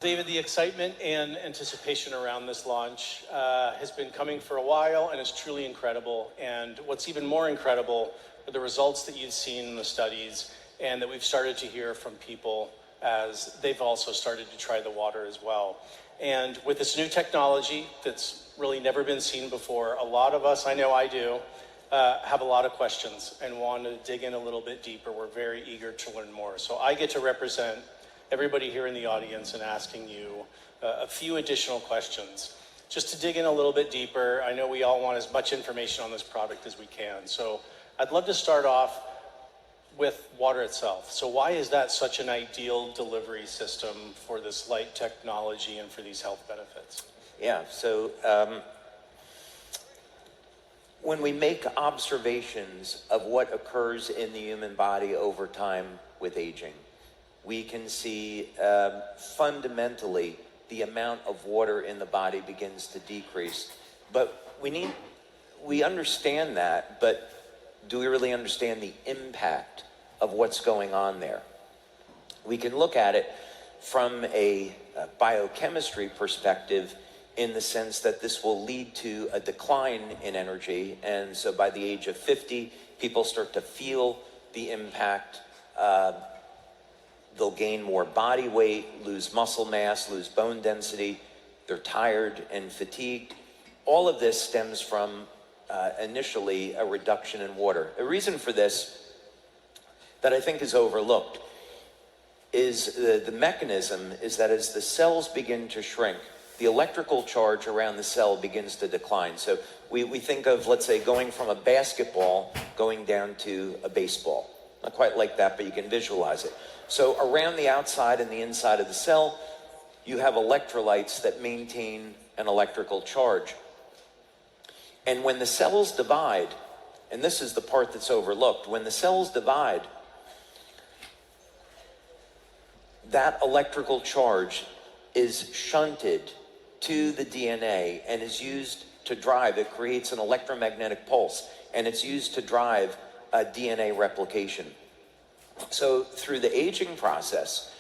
David, the excitement and anticipation around this launch has been coming for a while and is truly incredible. And what's even more incredible are the results that you've seen in the studies and that we've started to hear from people as they've also started to try the water as well. And with this new technology that's really never been seen before, a lot of us, I know I do, have a lot of questions and want to dig in a little bit deeper. We're very eager to learn more. So I get to represent everybody here in the audience and asking you a few additional questions. Just to dig in a little bit deeper, I know we all want as much information on this product as we can. So I'd love to start off with water itself. So why is that such an ideal delivery system for this light technology and for these health benefits? Yeah, so when we make observations of what occurs in the human body over time with aging, we can see fundamentally the amount of water in the body begins to decrease. But we understand that, but do we really understand the impact of what's going on there? We can look at it from a biochemistry perspective in the sense that this will lead to a decline in energy. And so by the age of 50, people start to feel the impact. They'll gain more body weight, lose muscle mass, lose bone density. They're tired and fatigued. All of this stems from initially a reduction in water. A reason for this that I think is overlooked is the mechanism is that as the cells begin to shrink, the electrical charge around the cell begins to decline. So we think of, let's say, going from a basketball going down to a baseball. Not quite like that, but you can visualize it. So around the outside and the inside of the cell, you have electrolytes that maintain an electrical charge. And when the cells divide, and this is the part that's overlooked, when the cells divide, that electrical charge is shunted to the DNA and is used to drive, it creates an electromagnetic pulse, and it's used to drive DNA replication. So through the aging process,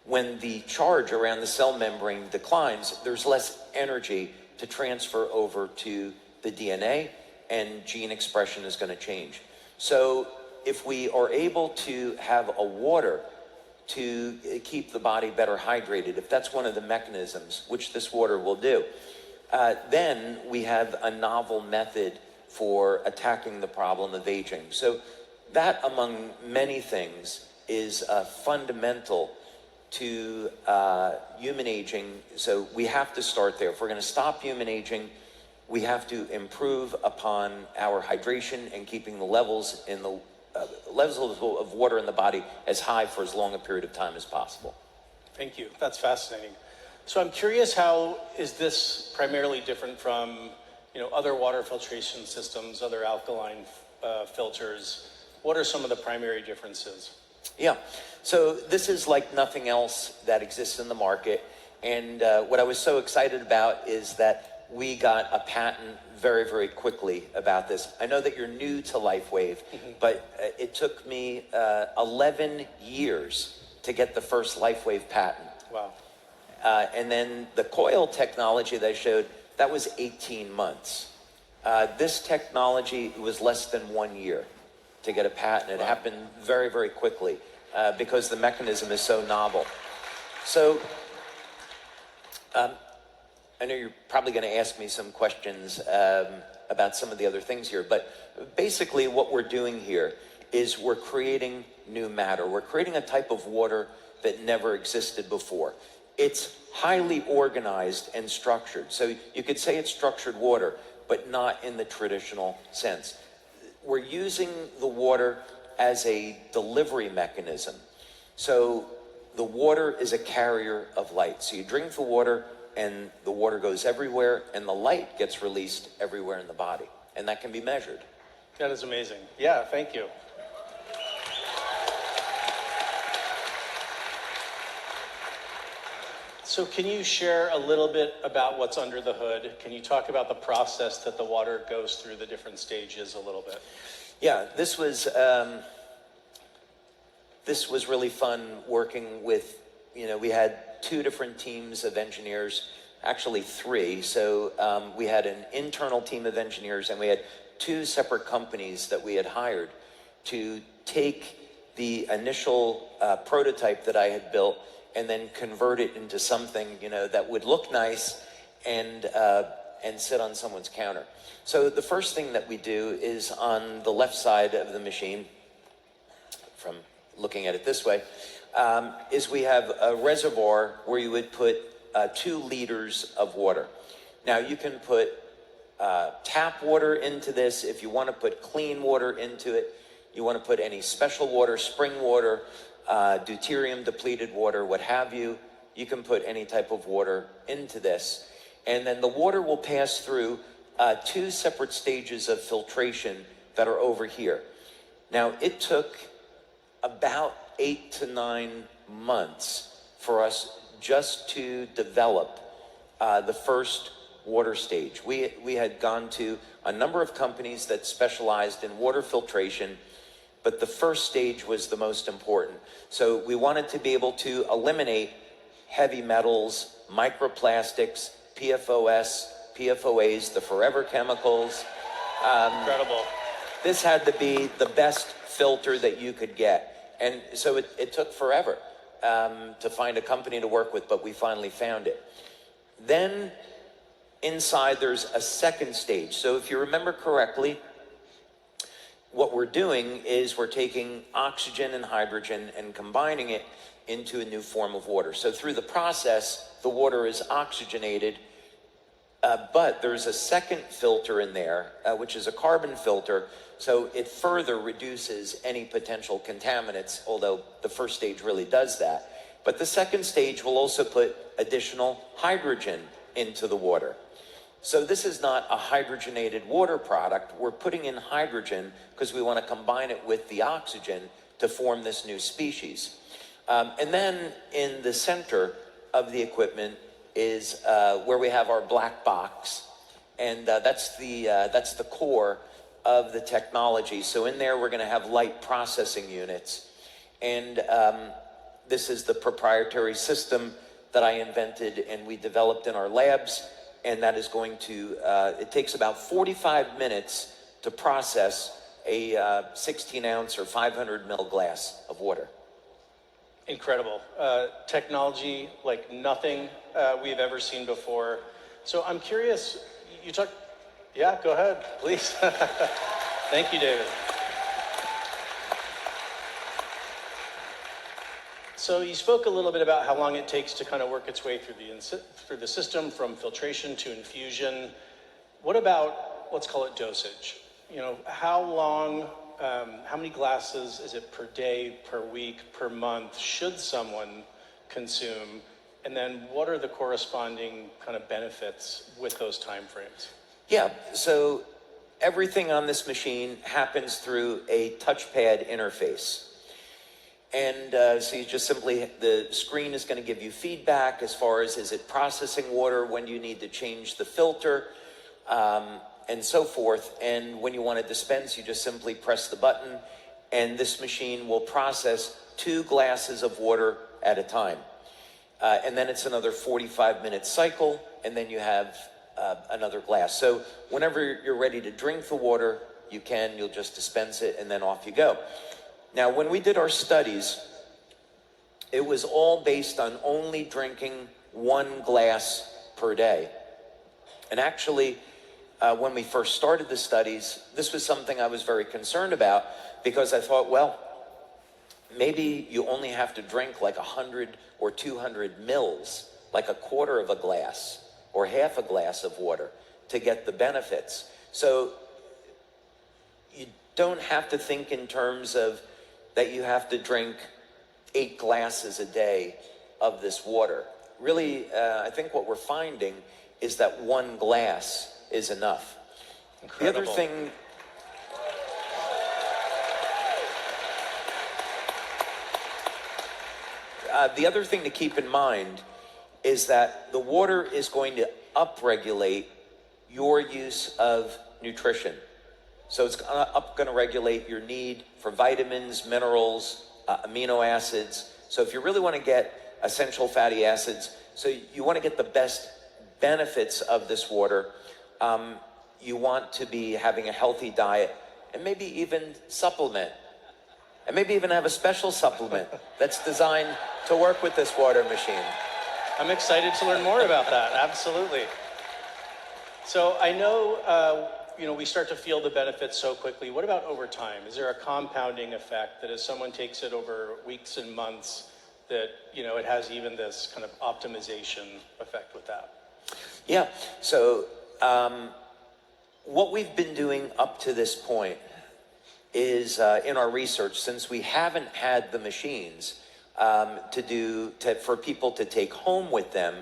when the charge around the cell membrane declines, there's less energy to transfer over to the DNA, and gene expression is going to change. So if we are able to have a water to keep the body better hydrated, if that's one of the mechanisms, which this water will do, then we have a novel method for attacking the problem of aging. So that, among many things, is fundamental to human aging. So we have to start there. If we're going to stop human aging, we have to improve upon our hydration and keeping the levels of water in the body as high for as long a period of time as possible. Thank you. That's fascinating. So I'm curious, how is this primarily different from other water filtration systems, other alkaline filters? What are some of the primary differences? Yeah, so this is like nothing else that exists in the market. And what I was so excited about is that we got a patent very, very quickly about this. I know that you're new to Lifewave, but it took me 11 years to get the first Lifewave patent. Wow. And then the coil technology that I showed, that was 18 months. This technology was less than 1 year to get a patent. It happened very, very quickly because the mechanism is so novel. So I know you're probably going to ask me some questions about some of the other things here, but basically what we're doing here is we're creating new matter. We're creating a type of water that never existed before. It's highly organized and structured. So you could say it's structured water, but not in the traditional sense. We're using the water as a delivery mechanism. So the water is a carrier of light. So you drink the water, and the water goes everywhere, and the light gets released everywhere in the body. And that can be measured. That is amazing. Yeah, thank you. So can you share a little bit about what's under the hood? Can you talk about the process that the water goes through, the different stages a little bit? Yeah, this was really fun working with we had two different teams of engineers, actually three. So we had an internal team of engineers, and we had two separate companies that we had hired to take the initial prototype that I had built and then convert it into something, that would look nice and sit on someone's counter. So the first thing that we do is on the left side of the machine, from looking at it this way, is we have a reservoir where you would put 2 liters of water. Now you can put tap water into this. If you want to put clean water into it, you want to put any special water, spring water, deuterium depleted water, what have you, you can put any type of water into this. And then the water will pass through 2 separate stages of filtration that are over here. Now, it took about 8 to 9 months for us just to develop the first water stage. We had gone to a number of companies that specialized in water filtration, but the first stage was the most important. So we wanted to be able to eliminate heavy metals, microplastics, PFOS, PFOAs, the forever chemicals. Incredible. This had to be the best filter that you could get. And so it took forever to find a company to work with, but we finally found it. Then inside there's a second stage. So if you remember correctly, what we're doing is we're taking oxygen and hydrogen and combining it into a new form of water. So through the process, the water is oxygenated, but there's a second filter in there, which is a carbon filter, so it further reduces any potential contaminants, although the first stage really does that. But the second stage will also put additional hydrogen into the water. So this is not a hydrogenated water product. We're putting in hydrogen because we want to combine it with the oxygen to form this new species. And then in the center of the equipment is where we have our black box, and that's the core of the technology. So in there we're going to have light processing units, and this is the proprietary system that I invented and we developed in our labs, and that is going to, it takes about 45 minutes to process a 16 ounce or 500 ml glass of water. Incredible. Technology like nothing we've ever seen before. So I'm curious, you talk, yeah, go ahead, please. Thank you, David. So you spoke a little bit about how long it takes to kind of work its way through the system, from filtration to infusion. What about, let's call it dosage? How long, how many glasses is it per day, per week, per month should someone consume? And then what are the corresponding kind of benefits with those time frames? Yeah, so everything on this machine happens through a touchpad interface. And so you just simply, the screen is going to give you feedback as far as, is it processing water, when do you need to change the filter, and so forth. And when you want to dispense, you just simply press the button, and this machine will process 2 glasses of water at a time. And then it's another 45-minute cycle, and then you have another glass. So whenever you're ready to drink the water, you'll just dispense it, and then off you go. Now, when we did our studies, it was all based on only drinking 1 glass per day. And actually, when we first started the studies, this was something I was very concerned about, because I thought, well, maybe you only have to drink like 100 or 200 mils, like a quarter of a glass or half a glass of water to get the benefits. So you don't have to think in terms of that you have to drink 8 glasses a day of this water. Really, I think what we're finding is that 1 glass is enough. Incredible. The other thing to keep in mind is that the water is going to upregulate your use of nutrition. So it's going to regulate your need for vitamins, minerals, amino acids. So if you really want to get essential fatty acids. So you want to get the best benefits of this water. You want to be having a healthy diet, and maybe even supplement. And maybe even have a special supplement that's designed to work with this water machine. I'm excited to learn more about that, absolutely. So I know, we start to feel the benefits so quickly. What about over time? Is there a compounding effect that as someone takes it over weeks and months, that, it has even this kind of optimization effect with that? Yeah, so what we've been doing up to this point is in our research, since we haven't had the machines for people to take home with them,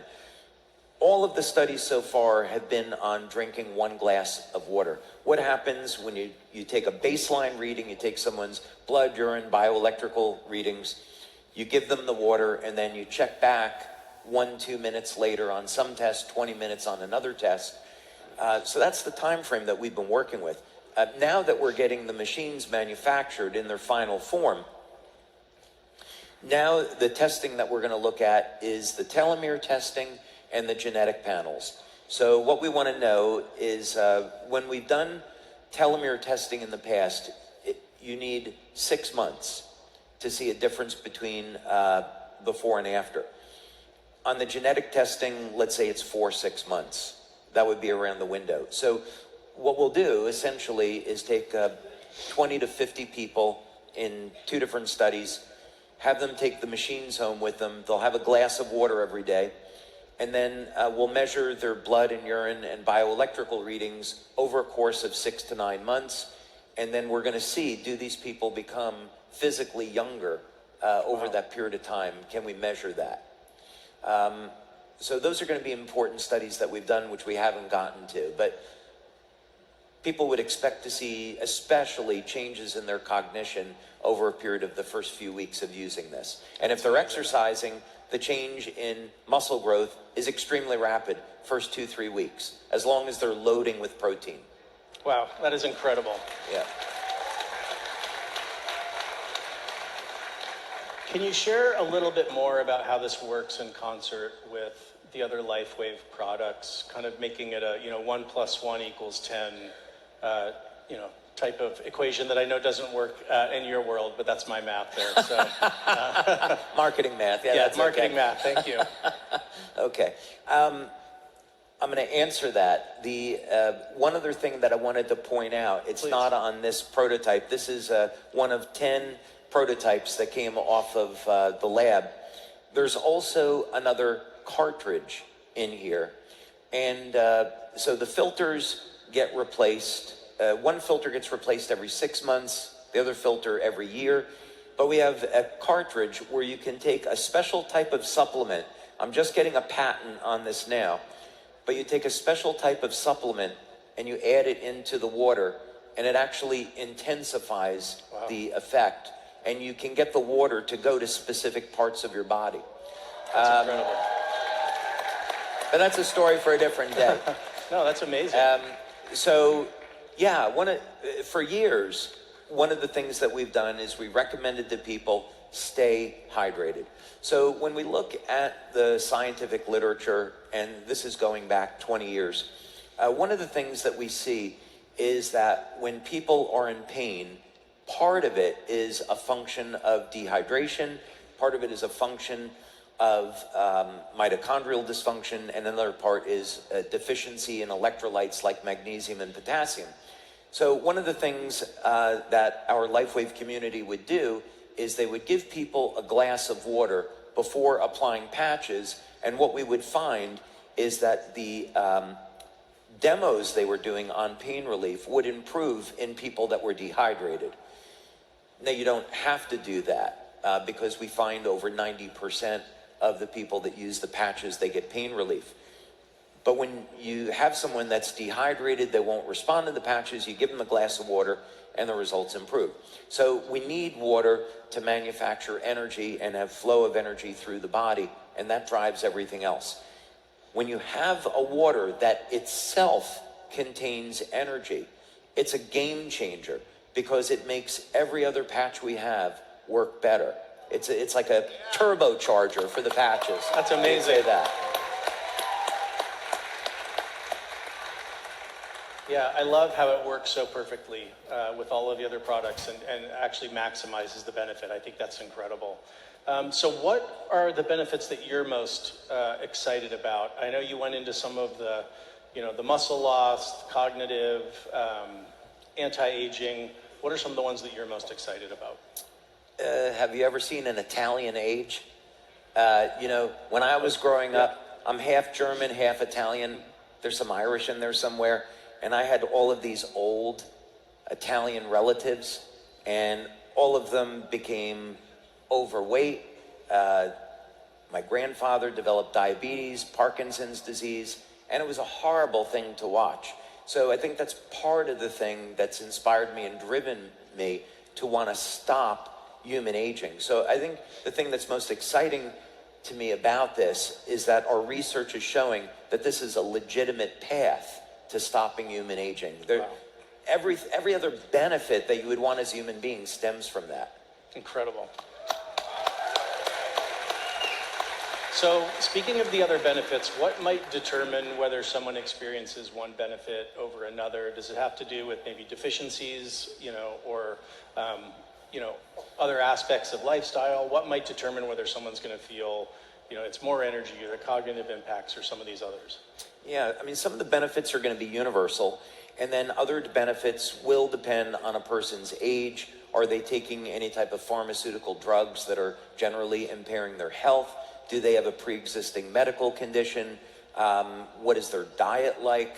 all of the studies so far have been on drinking 1 glass of water. What happens when you take a baseline reading, you take someone's blood, urine, bioelectrical readings, you give them the water, and then you check back 1-2 minutes later on some test, 20 minutes on another test. So that's the time frame that we've been working with. Now that we're getting the machines manufactured in their final form, now the testing that we're going to look at is the telomere testing and the genetic panels. So what we want to know is when we've done telomere testing in the past, you need 6 months to see a difference between before and after. On the genetic testing, let's say it's 4-6 months. That would be around the window. So what we'll do essentially is take 20 to 50 people in 2 different studies, have them take the machines home with them. They'll have a glass of water every day. And then we'll measure their blood and urine and bioelectrical readings over a course of 6 to 9 months. And then we're going to see, do these people become physically younger over that period of time? Can we measure that? So those are going to be important studies that we've done, which we haven't gotten to. But people would expect to see especially changes in their cognition over a period of the first few weeks of using this. And if they're exercising, the change in muscle growth is extremely rapid, first 2-3 weeks, as long as they're loading with protein. Wow, that is incredible. Yeah. Can you share a little bit more about how this works in concert with the other Lifewave products, kind of making it a 1 + 1 = 10, type of equation that I know doesn't work in your world, but that's my math there. So Marketing math. yeah, That's marketing okay. math. Thank you. Okay. I'm going to answer that. The one other thing that I wanted to point out, it's Please. not on this prototype. This is one of 10 prototypes that came off of the lab. There's also another cartridge in here. And so the filters get replaced. One filter gets replaced every 6 months, the other filter every year. But we have a cartridge where you can take a special type of supplement. I'm just getting a patent on this now. But you take a special type of supplement and you add it into the water, and it actually intensifies the effect. And you can get the water to go to specific parts of your body. That's incredible. But that's a story for a different day. No, that's amazing. So, yeah, for years, one of the things that we've done is we recommended to people stay hydrated. So when we look at the scientific literature, and this is going back 20 years, one of the things that we see is that when people are in pain, part of it is a function of dehydration, part of it is a function of mitochondrial dysfunction, and another part is a deficiency in electrolytes like magnesium and potassium. So one of the things that our Lifewave community would do is they would give people a glass of water before applying patches, and what we would find is that the demos they were doing on pain relief would improve in people that were dehydrated. Now, you don't have to do that because we find over 90% of the people that use the patches, they get pain relief. But when you have someone that's dehydrated, they won't respond to the patches, you give them a glass of water and the results improve. So we need water to manufacture energy and have flow of energy through the body, and that drives everything else. When you have a water that itself contains energy, it's a game changer because it makes every other patch we have work better. It's like a turbocharger for the patches. That's I can amazing. say that. Yeah, I love how it works so perfectly with all of the other products and actually maximizes the benefit. I think that's incredible. So what are the benefits that you're most excited about? I know you went into some of the, the muscle loss, cognitive, anti-aging. What are some of the ones that you're most excited about? Have you ever seen an Italian age? When I was growing up, I'm half German, half Italian. There's some Irish in there somewhere. And I had all of these old Italian relatives, and all of them became overweight. My grandfather developed diabetes, Parkinson's disease, and it was a horrible thing to watch. So I think that's part of the thing that's inspired me and driven me to want to stop human aging. So I think the thing that's most exciting to me about this is that our research is showing that this is a legitimate path to stopping human aging. Wow. Every other benefit that you would want as a human being stems from that. Incredible. So speaking of the other benefits, what might determine whether someone experiences one benefit over another? Does it have to do with maybe deficiencies, or other aspects of lifestyle? What might determine whether someone's going to feel, it's more energy or the cognitive impacts or some of these others? Yeah, I mean, some of the benefits are going to be universal, and then other benefits will depend on a person's age. Are they taking any type of pharmaceutical drugs that are generally impairing their health? Do they have a pre-existing medical condition? What is their diet like?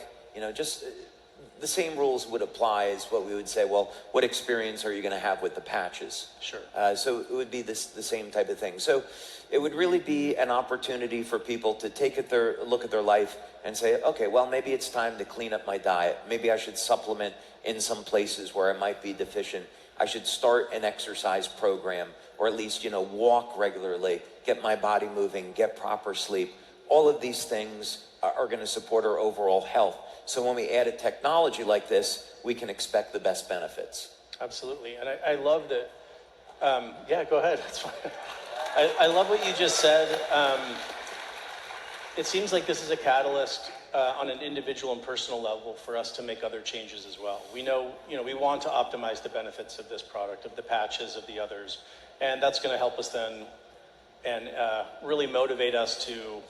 Just the same rules would apply as what we would say, well, what experience are you going to have with the patches? Sure. So it would be the same type of thing. So it would really be an opportunity for people to look at their life and say, okay, well, maybe it's time to clean up my diet. Maybe I should supplement in some places where I might be deficient. I should start an exercise program, or at least, walk regularly, get my body moving, get proper sleep. All of these things are going to support our overall health. So when we add a technology like this, we can expect the best benefits. Absolutely. And I love that. Yeah, go ahead. That's fine. I love what you just said. It seems like this is a catalyst on an individual and personal level for us to make other changes as well. We know, we want to optimize the benefits of this product, of the patches, of the others. And that's going to help us then and really motivate us to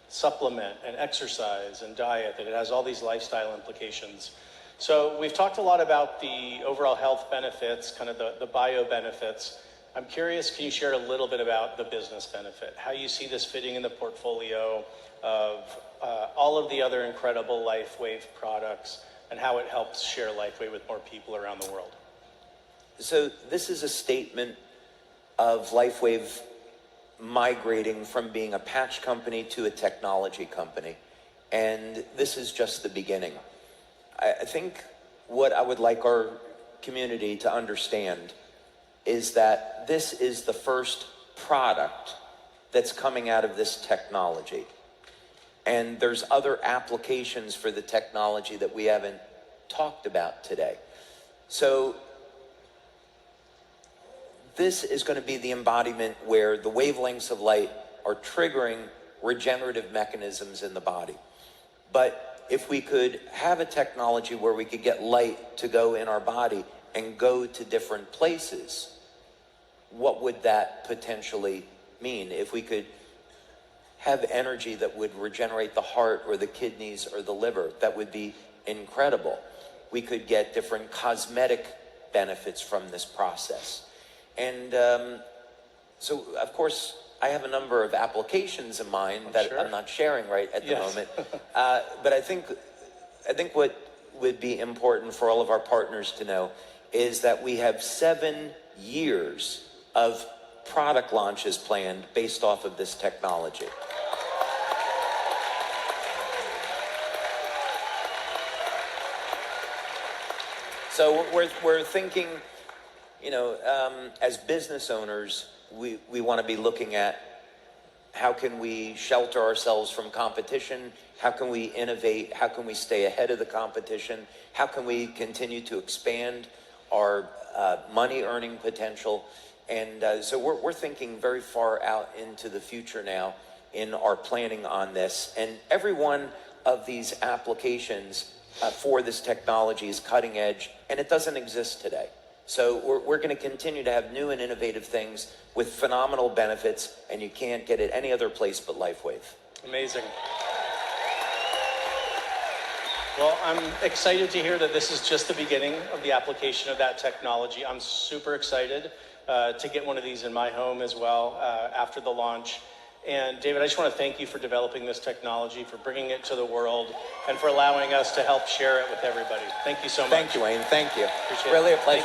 supplement and exercise and diet, that it has all these lifestyle implications. So we've talked a lot about the overall health benefits, kind of the bio benefits. I'm curious, can you share a little bit about the business benefit, how you see this fitting in the portfolio of all of the other incredible Lifewave products, and how it helps share Lifewave with more people around the world? So this is a statement of Lifewave migrating from being a patch company to a technology company. And this is just the beginning. I think what I would like our community to understand is that this is the first product that's coming out of this technology. And there's other applications for the technology that we haven't talked about today. So this is going to be the embodiment where the wavelengths of light are triggering regenerative mechanisms in the body. But if we could have a technology where we could get light to go in our body and go to different places, what would that potentially mean? If we could have energy that would regenerate the heart or the kidneys or the liver, that would be incredible. We could get different cosmetic benefits from this process. And so, of course, I have a number of applications in mind that I'm not sharing right at the moment. But I think what would be important for all of our partners to know is that we have 7 years of product launches planned based off of this technology. So we're thinking, as business owners, we want to be looking at how can we shelter ourselves from competition? How can we innovate? How can we stay ahead of the competition? How can we continue to expand our money earning potential? And so we're thinking very far out into the future now in our planning on this. And every one of these applications for this technology is cutting edge, and it doesn't exist today. So we're going to continue to have new and innovative things with phenomenal benefits, and you can't get it any other place but Lifewave. Amazing. Well, I'm excited to hear that this is just the beginning of the application of that technology. I'm super excited to get one of these in my home as well after the launch. And David, I just want to thank you for developing this technology, for bringing it to the world, and for allowing us to help share it with everybody. Thank you so much. Thank you, Wayne. Thank you. Appreciate it. Really a pleasure.